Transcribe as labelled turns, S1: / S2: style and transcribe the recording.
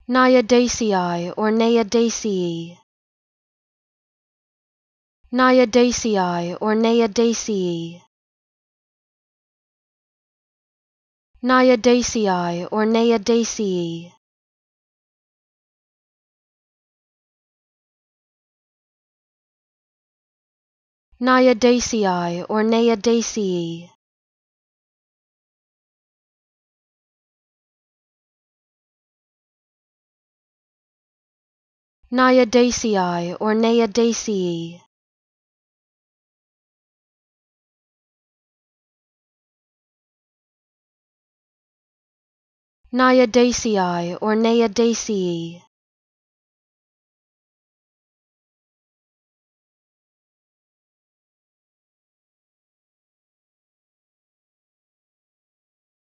S1: Naiadaceae or Naiadaceae. Naiadaceae or Naiadaceae. Naiadaceae or Naiadaceae. Naiadaceae or Naiadaceae. Naiadaceae or Naiadaceae. Naiadaceae or Naiadaceae.